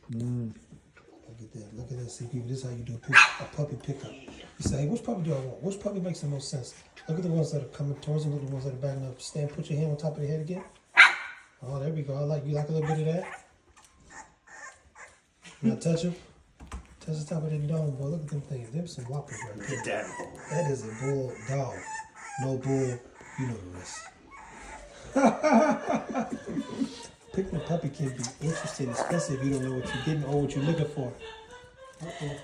Look at that. Look at that. See, people, this is how you do a puppy pickup. You say, hey, which puppy do I want? Which puppy makes the most sense? Look at the ones that are coming towards you. Look at the ones that are backing up. Stand, put your hand on top of the head again. Oh, there we go. You like a little bit of that? Now touch them. Touch the top of the dome, boy. Look at them things. Them some whoppers right there. Get down. That is a bull dog. No bull. You know the rest. Picking a puppy can be interesting, especially if you don't know what you're getting or what you're looking for. Uh-oh.